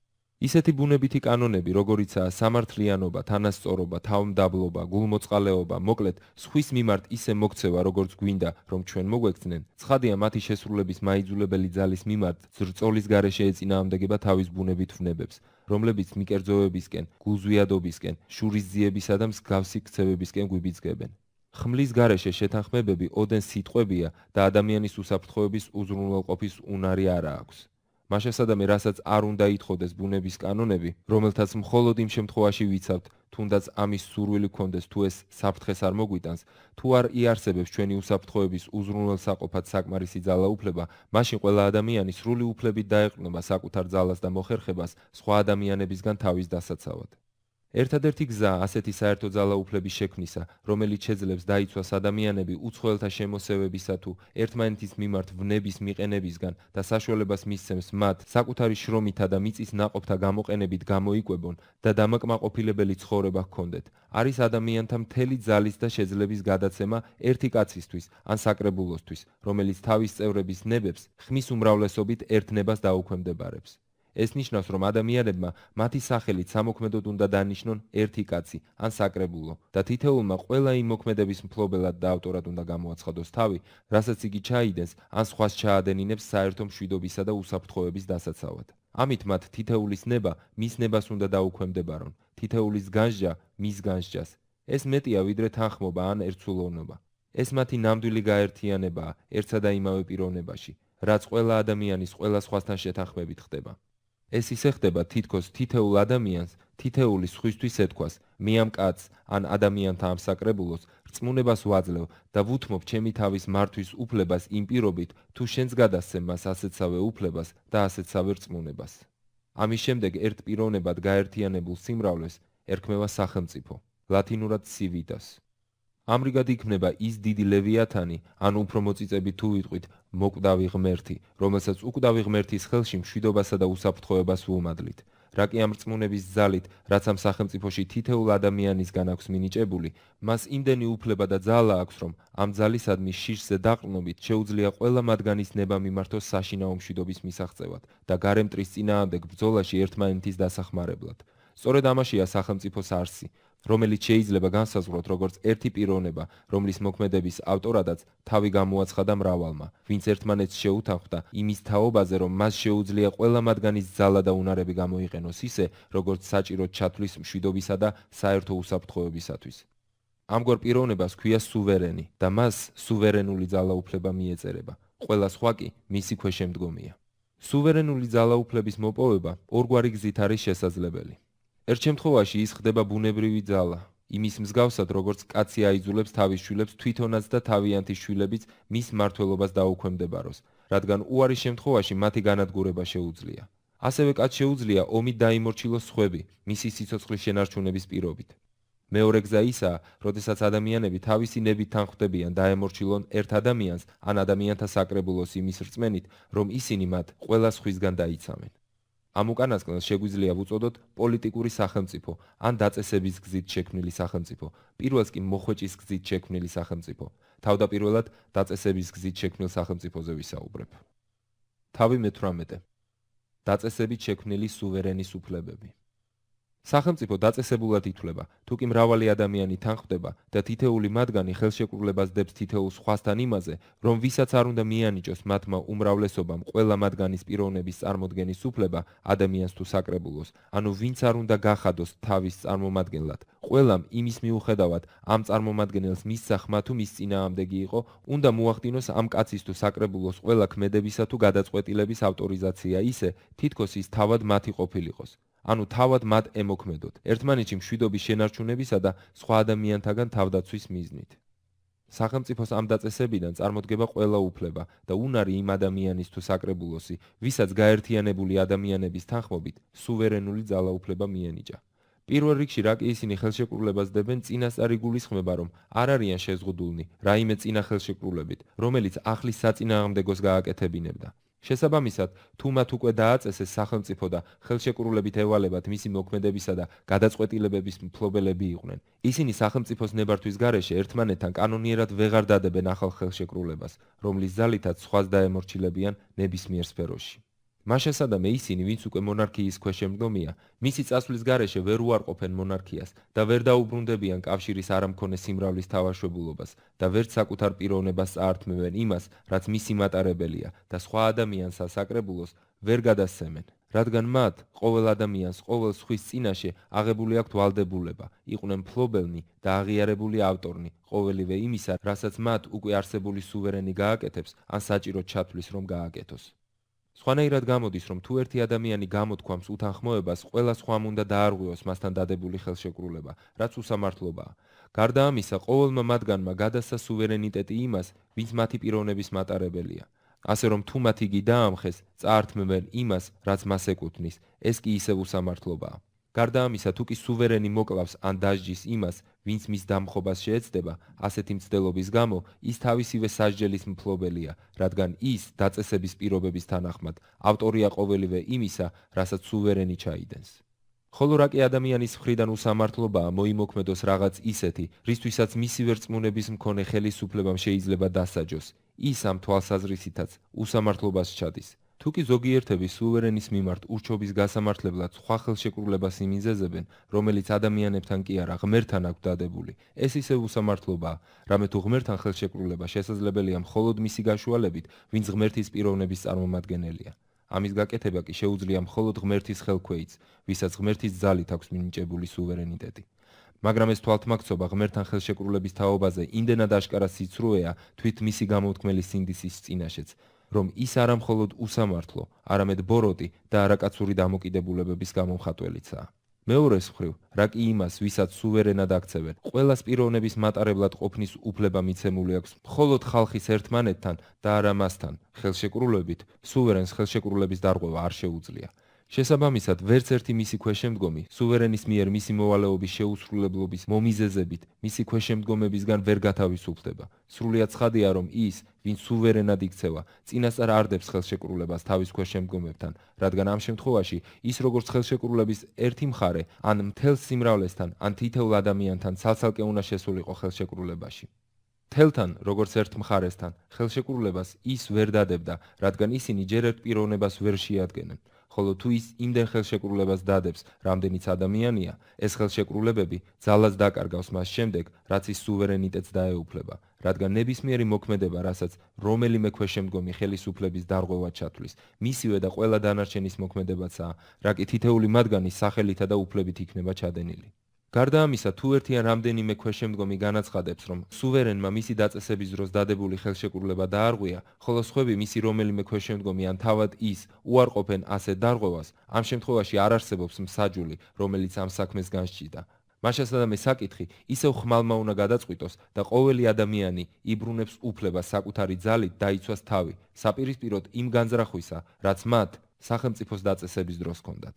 ისეთი ბუნებითი კანონები, როგორიცაა სამართლიანობა, თანასწორობა, თავმდაბლობა, გულმოწყალეობა, მოკლედ, სხვის მიმართ ისე მოქცევა, როგორც გვინდა, რომ ჩვენ მოგვექცნენ, ცხადია მათი შესრულების მაიძულებელი ძალის მიმართ ზრწოლის გარეშე ეწინააღმდეგება თავის ბუნებით ვნებებს, რომლებიც მიკერძოებისკენ, გულზვიადობისკენ, შურისძიებისა და მსგავსი ქცევებისკენ გვიბიძგებენ. ხმლის გარეშე შეთანხმებები ოდენ სიტყვებია და ადამიანის უსაფრთხოების უზრუნველყოფის უნარი არა აქვს. მაშა სადამე რასაც არ უნდა ითხოვდეს ბუნების კანონები, რომელთაც მხოლოდ იმ შემთხვევაში ვიცავთ, თუნდაც ამის სურვილი გქონდეს თუ ეს საფრთხეს არ მოგვიტანს, თუ არ იარსებებს ჩვენი უსაფრთხოების უზრუნველსაყოფად საკმარისი ძალაუფლება, მაშინ ყველა ადამიანი სრული უფლებით დაეყრდნობა საკუთარ ძალას და მოხერხებას სხვა ადამიანებისგან თავის დასაცავად. ერთადერთი გზა ასეთი საერთო ძალაუფლების შექმნისა, რომელიც შეძლებს დაიცვას ადამიანები უცხოელთა შემოსევებისა თუ ერთმანეთის მიმართ ვნების მიყენებისგან და საშუალებას მისცემს მათ საკუთარი შრომითა და მიწის ნაყოფთა გამოყენებით გამოიკვებონ და დამაკმაყოფილებელი ცხოვრება ჰქონდეთ, არის ადამიანთა მთელი ძალის და შეძლების გადაცემა ერთი კაცისთვის ან საკრებულოსთვის, რომელიც თავის წევრების ნებებს ხმის უმრავლესობით ერთნებას დაუქვემდებარებს. ეს ნიშნავს, რომ ადამიანებმა მათი სახელით სამოქმედოდ უნდა დანიშნონ ერთი კაცი ან საკრებულო და თითოეულმა ყველა იმ მოქმედების მფლობელად და ავტორად უნდა გამოაცხადოს თავი, რასაც იგი ჩაიდენს ან სხვას ჩაადენინებს საერთო მშვიდობისა და უსაფრთხოების დასაცავად. ამით მათ თითოეულის ნება მის ნებას უნდა დაუქვემდებარონ, თითოეულის განსჯა მის განსჯას. ეს მეტია ვიდრე თანხმობა ან ერთსულოვნობა. ეს მათი ნამდვილი გაერთიანებაა ერთსა და იმავე პიროვნებაში, რაც ყველა ადამიანის ყველა სხვასთან შეთანხმებით ხდება. ეს ისე ხდება თითქოს თითოეულ ადამიანს, თითოეული სხვისთვის ეთქვას, მე ამ კაცს ან ადამიანთა ამ საკრებულოს რწმუნებას ვაძლევ და ვუთმობ ჩემი თავის მართვის უფლებას იმ პირობით, თუ შენც გადასცემ მას ასეთსავე უფლებას და ასეთსავე რწმუნებას. ამის შემდეგ ერთ პიროვნებად გაერთიანებულ სიმრავლეს ერქმევა სახელმწიფო, ლათინურად civitas. ამრიგად იქმნება ის დიდი ლევიათანი, ან უფრო მოწიწებით თუ ვიტყვით, მოკვდავი ღმერთი, რომელსაც უკვდავი ღმერთის ხელში მშვიდობასა და უსაფრთხოებას ვუმადლით. რა კი ამ რწმუნების ძალით, რაც ამ სახელმწიფოში თითოეულ ადამიანისგან აქვს მინიჭებული, მას იმდენი უფლება და ძალა აქვს, რომ ამ ძალისადმი შიშზე დაყრდნობით შეუძლია ყველა მათგანის ნება მიმართოს საშინაო მშვიდობის მისაღწევად და გარემტრის წინააღმდეგ ბრძოლაში ერთმანეთის დასახმარებლად. სწორედ ამაშია სახელმწიფოს არსი, რომელიც შეიძლება განსაზღვროთ როგორც ერთი პიროვნება, რომლის მოქმედების ავტორადაც თავი გამოაცხადა მრავალმა, ვინც ერთმანეთს შეუთანხმდა იმის თაობაზე, რომ მას შეუძლია ყველა მათგანის ძალა და უნარები გამოიყენოს ისე, როგორც საჭიროდ ჩათვლის მშვიდობისა და საერთო უსაფრთხოებისათვის. ამგვარ პიროვნებას ჰქვია სუვერენი და მას სუვერენული ძალაუფლება მიეწერება. ყველა სხვა კი მისი ქვეშემდგომია. სუვერენული ძალაუფლების მოპოვება ორგვარი გზით არის შესაძლებელი. ერთ შემთხვევაში ის ხდება ბუნებრივი ძალა, იმის მსგავსად, როგორც კაცი აიძულებს თავის შვილებს თვითონაც და თავიანთი შვილებიც მის მმართველობას დაუქვემდებაროს, რადგან უარის შემთხვევაში მათი განადგურება შეუძლია. ასევე კაცს შეუძლია ომით დაიმორჩილოს სხვები, მისი სიცოცხლის შენარჩუნების პირობით. მეორე გზა ისაა, როდესაც ადამიანები თავისი ნებით თანხმდებიან დაემორჩილონ ერთ ადამიანს ან ადამიანთა საკრებულოს იმის რწმენით, რომ ისინი მათ ყველა სხვისგან დაიცამენ. ამ უკანასკნელს შეგვიძლია ვუწოდოთ პოლიტიკური სახელმწიფო ან დაწესების გზით შექმნილი სახელმწიფო, პირველს კი მოხვეჭის გზით შექმნილი სახელმწიფო. თავდაპირველად დაწესების გზით შექმნილ სახელმწიფოზე ვისაუბრებ. თავი მე-18. დაწესებით შექმნილი სუვერენის უფლებები. სახელმწიფო დაწესებულად ითვლება, თუ კი მრავალი ადამიანი თანხმდება და თითეული მათგანი ხელშეკრულებას დებს თითოეულ სხვასთან იმაზე, რომ ვისაც არ უნდა მიანიჭოს მათმა უმრავლესობამ ყველა მათგანის პიროვნების წარმოდგენის უფლება ადამიანს თუ საკრებულოს, ანუ ვინც არ უნდა გახადოს თავის წარმომადგენლად, ყველამ იმის მიუხედავად ამ წარმომადგენელს მისცა ხმა თუ მის წინააღმდეგი იყო, უნდა მოახდინოს ამ კაცის თუ საკრებულოს ყველა ქმედებისა თუ გადაწყვეტილების ავტორიზაცია ისე, თითქოს ის თავად მათი ყოფილიყოს. ანუ თავად მათ ემოქმედოთ, ერთმანეთში მშვიდობის შენარჩუნებისა და სხვა ადამიანთაგან თავდაცვის მიზნით. სახელმწიფოს ამ დაწესებიდან წარმოდგება ყველა უფლება და უნარი იმ ადამიანის თუ საკრებულოსი, ვისაც გაერთიანებული ადამიანების თანხმობით სუვერენული ძალაუფლება მიენიჭა. პირველ რიგში რა კი ისინი ხელშეკრულებას დებენ, წინასწარ იგულისხმება, რომ არ არიან შეზღუდულნი რაიმე წინა ხელშეკრულებით, რომელიც ახლის საწინააღმდეგოს გააკეთებინებდა. შესაბამისად, თუ მათ უკვე დააწესეს სახელმწიფო და ხელშეკრულებით ევალებათ მისი მოქმედებისა და გადაწყვეტილებების მფლობელები იყვნენ, ისინი სახელმწიფოს ნებართვის გარეშე ერთმანეთთან კანონიერად ვეღარ დადებენ ახალ ხელშეკრულებას, რომლის ძალითაც სხვას დაემორჩილებიან ნებისმიერ სფეროში. მაშასადამე ისინი, ვინც უკვე მონარქიის ქვეშემდგომია, მისი წასვლის გარეშე ვერ უარყოფენ მონარქიას და ვერ დაუბრუნდებიან კავშირის არამქონე სიმრავლის თავაშვებულობას და ვერც საკუთარ პიროვნებას წაართმევენ იმას, რაც მისი მატარებელია და სხვა ადამიანსა საკრებულოს ვერ გადასცემენ. რადგან მათ, ყოველ ადამიანს, ყოველ სხვის წინაშე აღებული აქვთ ვალდებულება, იყვნენ მფლობელნი და აღიარებული ავტორნი ყოველივე იმისა, რასაც მათ უკვე არსებული სუვერენი გააკეთებს ან საჭიროდ ჩათვლის რომ გააკეთოს. სხვანაირად გამოდის, რომ თუ ერთი ადამიანი გამოთქვამს უთანხმოებას, ყველა სხვამ უნდა დაარღვიოს მასთან დადებული ხელშეკრულება, რაც უსამართლობაა. გარდა ამისა, ყოველმა მათგანმა გადასცა სუვერენიტეტი იმას, ვინც მათი პიროვნების მატარებელია. ასე რომ თუ მათ იგი დაამხეს, წაართმევენ იმას, რაც მას ეკუთვნის, ეს კი ისევ უსამართლობაა. გარდა ამისა, თუ კი სუვერენი მოკლავს ან დასჯის იმას, ვინც მის დამხობას შეეცდება, ასეთი მცდელობის გამო ის თავისივე სასჯელის მფლობელია, რადგან ის დაწესების პირობების თანახმად ავტორია ყოველივე იმისა, რასაც სუვერენი ჩაიდენს. ხოლო რა კი ადამიანის მხრიდან უსამართლობაა მოიმოქმედოს რაღაც ისეთი, რისთვისაც მისივე რწმუნების მქონე ხელისუფლებამ შეიძლება დასაჯოს, ის ამ თვალსაზრისითაც უსამართლობას ჩადის. თუ კი ზოგიერთები სუვერენის მიმართ ურჩობის გასამართლებლად სხვა ხელშეკრულებას იმიზეზებენ, რომელიც ადამიანებთან კი არა ღმერთთან აქვს დადებული, ეს ისევ უსამართლობაა, რამე თუ ღმერთთან ხელშეკრულება შესაძლებელია მხოლოდ მისი გაშუალებით, ვინც ღმერთის პიროვნების წარმომადგენელია. ამის გაკეთება კი შეუძლია მხოლოდ ღმერთის ხელქვეითს, ვისაც ღმერთის ძალით აქვს მინიჭებული სუვერენიტეტი. მაგრამ ეს თვალთმაქცობა ღმერთთან ხელშეკრულების თაობაზე იმდენად აშკარა სიცრუეა თვით მისი გამოთქმელი სინდისის წინაშეც, რომ ის არა მხოლოდ უსამართლო, არამედ ბოროტი და არაკაცური დამოკიდებულებების გამომხატველიცაა. მეორეს მხრივ, რა კი იმას, ვისაც სუვერენად აქცევენ, ყველას პიროვნების მატარებლად ყოფნის უფლება მიცემული აქვს მხოლოდ ხალხის ერთმანეთთან და არა მასთან, ხელშეკრულებით, სუვერენს ხელშეკრულების დარღვევა არ შეუძლია. შესაბამისად, ვერც ერთი მისი ქვეშემდგომი, სუვერენის მიერ მისი მოვალეობის შეუსრულებლობის მომიზეზებით, მისი ქვეშემდგომებისგან ვერ გათავისუფლდება. სრულიად ცხადია, რომ ის, ვინც სუვერენად იქცევა, წინასწარ არ დებს ხელშეკრულებას თავის ქვეშემდგომებთან, რადგან ამ შემთხვევაში ის როგორც ხელშეკრულების ერთი მხარე, ან მთელ სიმრავლესთან, ან თითოეულ ადამიანთან ცალ-ცალკე უნდა შესულიყო ხელშეკრულებაში. მთელთან, როგორც ერთ მხარესთან, ხელშეკრულებას ის ვერ დადებდა, რადგან ისინი ჯერ ერთ პიროვნებას ვერ შეადგენენ. ხოლო თუ ის იმდენ ხელშეკრულებას დადებს, რამდენიც ადამიანია, ეს ხელშეკრულებები ძალას დაკარგავს მას შემდეგ, რაც ის სუვერენიტეტს დაეუფლება, რადგან ნებისმიერი მოქმედება, რასაც რომელიმე ქვეშემდგომი ხელისუფლების დარღვევა ჩათვლის, მისივე და ყველა დანარჩენის მოქმედებაცაა, რა კი თითეული მათგანის სახელითა და უფლებით იქნება ჩადენილი. გარდა ამისა, თუ ერთი ან რამდენიმე ქვეშემდგომი განაცხადებს, რომ სუვერენმა მისი დაწესების დროს დადებული ხელშეკრულება დაარღვია, ხოლო სხვები მისი რომელიმე ქვეშემდგომი ან თავად ის უარყოფენ ასეთ დარღვევას, ამ შემთხვევაში არ არსებობს მსაჯული, რომელიც ამ საქმეს განსჭიდა. მაშასადამე საკითხი ისევ ხმალმა უნდა გადაწყვიტოს და ყოველი ადამიანი იბრუნებს უფლებას საკუთარი ძალით დაიცვას თავი, საპირისპიროდ იმ განზრახვისა, რაც მათ სახელმწიფოს დაწესების დროს ჰქონდათ.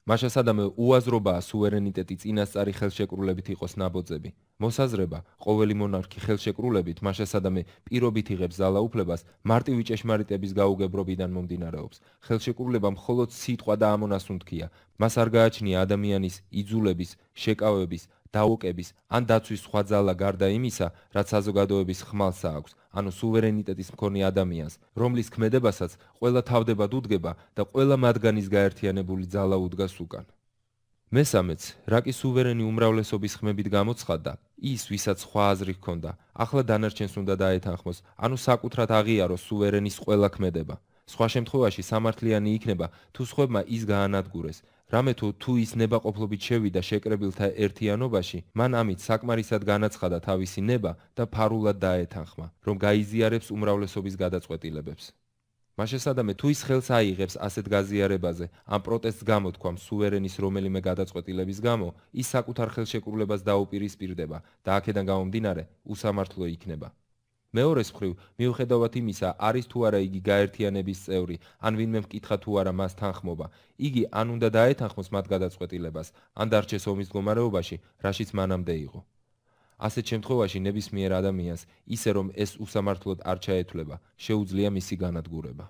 მაშასადამე უაზრობაა სუვერენიტეტი წინასწარი ხელშეკრულებით იყოს ნაბოძები. მოსაზრება, ყოველი მონარქი ხელშეკრულებით მაშასადამე პირობით იღებს ძალაუფლებას, მარტივი ჭეშმარიტების გაუგებრობიდან მომდინარეობს. ხელშეკრულება მხოლოდ სიტყვა და ამონასუნთქია. მას არ გააჩნია ადამიანის იძულების, შეკავების, დაუოკების ან დაცვის სხვა ძალა გარდა იმისა, რაც საზოგადოების ხმალსა აქვს, ანუ სუვერენიტეტის მქონე ადამიანს, რომლის ქმედებასაც ყველა თავდებად უდგება და ყველა მათგანის გაერთიანებული ძალა უდგას უკან. მესამეც, რაკი სუვერენი უმრავლესობის ხმებით გამოცხადდა, ის, ვისაც სხვა აზრი ჰქონდა, ახლა დანარჩენს უნდა დაეთანხმოს, ანუ საკუთრად აღიაროს სუვერენის ყველა ქმედება. სხვა შემთხვევაში სამართლიანი იქნება, თუ სხვებმა ის გაანადგურეს. რამე თუ ის ნებაყოფლობით შევიდა შეკრებილთა ერთიანობაში, მან ამით საკმარისად განაცხადა თავისი ნება და ფარულად დაეთანხმა, რომ გაიზიარებს უმრავლესობის გადაწყვეტილებებს. მაშესადამე თუ ის ხელს აიღებს ასეთ გაზიარებაზე, ამ პროტესტს გამოთქვამს სუვერენის რომელიმე გადაწყვეტილების გამო, ის საკუთარ ხელშეკრულებას დაუპირისპირდება და აქედან გამომდინარე უსამართლო იქნება. მეორეს მხრივ, მიუხედავად იმისა, არის თუ არა იგი გაერთიანების წევრი, ან ვინმე მკითხა თუ არა მას თანხმობა, იგი ან უნდა დაეთანხმოს მათ გადაწყვეტილებას, ან დარჩეს ომის მდგომარეობაში, რაშიც მანამდე იყო. ასეთ შემთხვევაში ნებისმიერ ადამიანს, ისე რომ ეს უსამართლოდ არ ჩაეთვლება, შეუძლია მისი განადგურება.